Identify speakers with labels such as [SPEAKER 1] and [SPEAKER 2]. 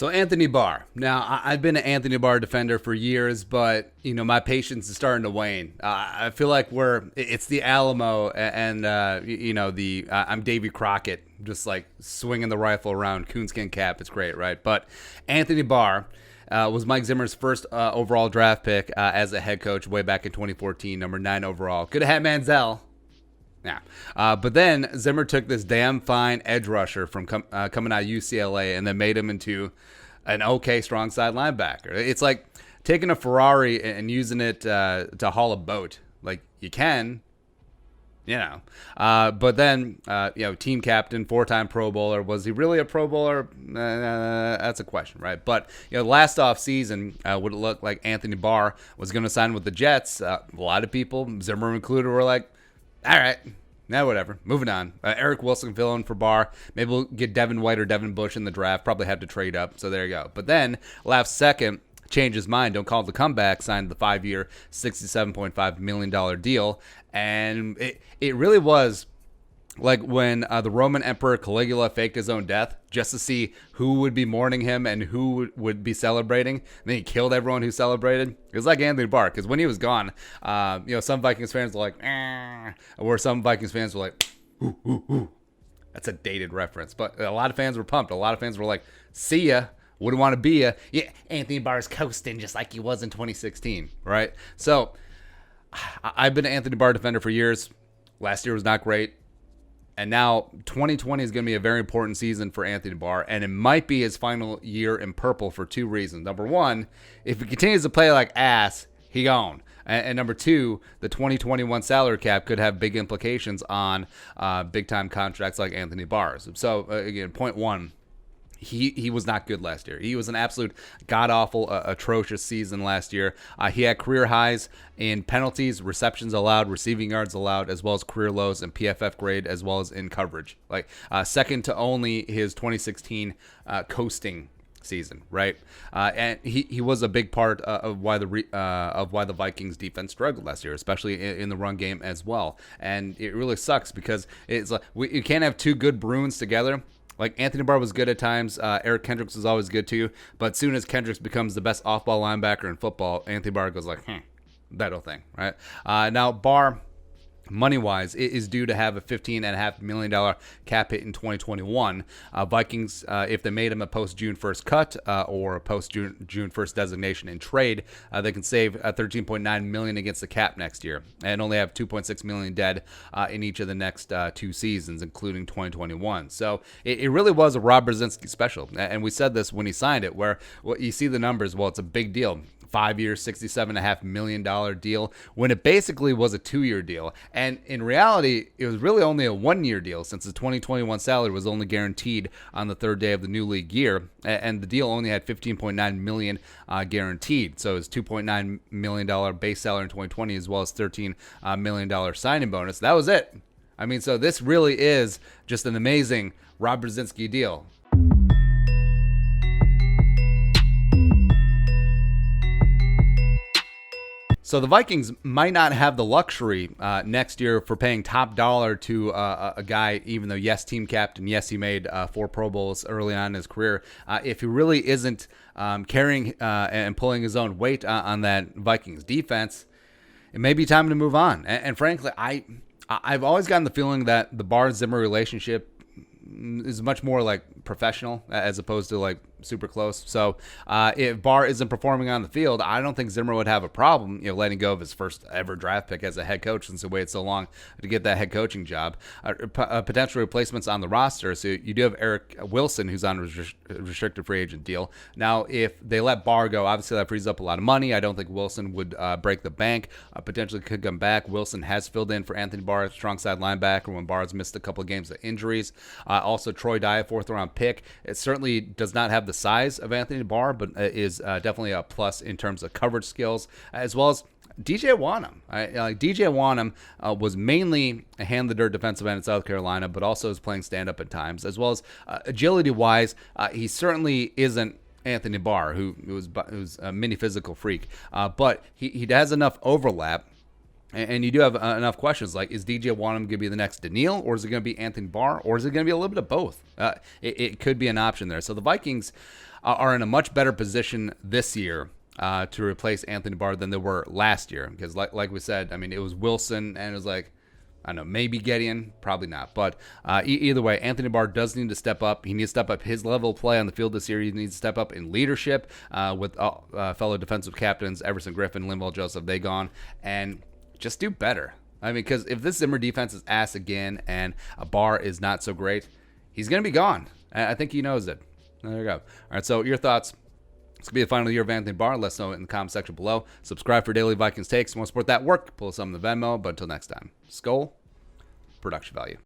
[SPEAKER 1] So Anthony Barr. Now I've been an Anthony Barr defender for years, but my patience is starting to wane. I feel like it's the Alamo, and the I'm Davy Crockett, just like swinging the rifle around, coonskin cap. It's great, right? But Anthony Barr was Mike Zimmer's first overall draft pick as a head coach way back in 2014, number 9 overall. Could have had Manziel. Yeah. But then Zimmer took this damn fine edge rusher from coming out of UCLA and then made him into an okay strong side linebacker. It's like taking a Ferrari and using it to haul a boat. Like, you can, but then, team captain, 4-time Pro Bowler. Was he really a Pro Bowler? That's a question, right? But, last off season, would it look like Anthony Barr was going to sign with the Jets? A lot of people, Zimmer included, were like, all right, now whatever. Moving on. Eric Wilson filling for Barr. Maybe we'll get Devin White or Devin Bush in the draft. Probably have to trade up. So there you go. But then last second, changed his mind. Don't call it the comeback. Signed the 5-year, $67.5 million deal. And it really was like when the Roman Emperor Caligula faked his own death just to see who would be mourning him and who would be celebrating. And then he killed everyone who celebrated. It was like Anthony Barr, because when he was gone, some Vikings fans were like, or some Vikings fans were like, ooh, ooh, ooh. That's a dated reference. But a lot of fans were pumped. A lot of fans were like, see ya. Wouldn't want to be ya. Yeah, Anthony Barr's coasting just like he was in 2016, right? So I've been an Anthony Barr defender for years. Last year was not great. And now 2020 is going to be a very important season for Anthony Barr, and it might be his final year in purple for 2 reasons. Number one, if he continues to play like ass, he gone. And number two, the 2021 salary cap could have big implications on big-time contracts like Anthony Barr's. So, again, point one, he was not good last year. He was an absolute god-awful, atrocious season last year. He had career highs in penalties, receptions allowed, receiving yards allowed, as well as career lows in PFF grade, as well as in coverage. Like second to only his 2016 coasting season, right? And he was a big part of why the Vikings defense struggled last year, especially in the run game as well. And it really sucks because it's like you can't have 2 good Bruins together. Like, Anthony Barr was good at times. Eric Kendricks was always good too. But as soon as Kendricks becomes the best off-ball linebacker in football, Anthony Barr goes like, that whole thing, right? Now, Barr, money-wise, is due to have a $15.5 million cap hit in 2021. Vikings, if they made him a post-June 1st cut or a post-June 1st designation in trade, they can save $13.9 million against the cap next year and only have $2.6 million dead in each of the next 2 seasons, including 2021. So it really was a Rob Brzezinski special. And we said this when he signed it, where you see the numbers, well, it's a big deal. 5-year, $67.5 million deal, when it basically was a 2-year deal. And in reality, it was really only a 1-year deal, since the 2021 salary was only guaranteed on the 3rd day of the new league year. And the deal only had $15.9 million guaranteed. So it's $2.9 million base salary in 2020, as well as $13 million signing bonus. That was it. I mean, so this really is just an amazing Rob Brzezinski deal. So the Vikings might not have the luxury next year for paying top dollar to a guy, even though, yes, team captain, yes, he made 4 Pro Bowls early on in his career. If he really isn't carrying and pulling his own weight on that Vikings defense, it may be time to move on. And frankly, I've always gotten the feeling that the Barr-Zimmer relationship is much more like professional as opposed to like super close. So if Barr isn't performing on the field, I don't think Zimmer would have a problem, letting go of his first ever draft pick as a head coach, since he waited so long to get that head coaching job. Potential replacements on the roster. So you do have Eric Wilson, who's on a restricted free agent deal. Now, if they let Barr go, obviously that frees up a lot of money. I don't think Wilson would break the bank. Potentially could come back. Wilson has filled in for Anthony Barr, strong side linebacker, when Barr's missed a couple of games of injuries. Also, Troy Dye, 4th-round pick. It certainly does not have the size of Anthony Barr, but is definitely a plus in terms of coverage skills, as well as DJ Wanham. DJ Wanham was mainly a hand-the-dirt defensive end in South Carolina, but also is playing stand-up at times, as well as agility-wise, he certainly isn't Anthony Barr, who's a mini physical freak, but he has enough overlap And you do have enough questions like, is DJ Wonnum going to be the next Daniil, or is it going to be Anthony Barr, or is it going to be a little bit of both? It could be an option there. So the Vikings are in a much better position this year to replace Anthony Barr than they were last year. Because like we said, I mean, it was Wilson, and it was like, I don't know, maybe Gideon, probably not. But either way, Anthony Barr does need to step up. He needs to step up his level of play on the field this year. He needs to step up in leadership with fellow defensive captains, Everson Griffin, Linval Joseph, they gone, and just do better. I mean, because if this Zimmer defense is ass again and a Barr is not so great, he's going to be gone. I think he knows it. There you go. All right, so your thoughts. It's going to be the final year of Anthony Barr. Let us know in the comment section below. Subscribe for daily Vikings takes. If you want to support that work, pull us up in the Venmo. But until next time, Skol, production value.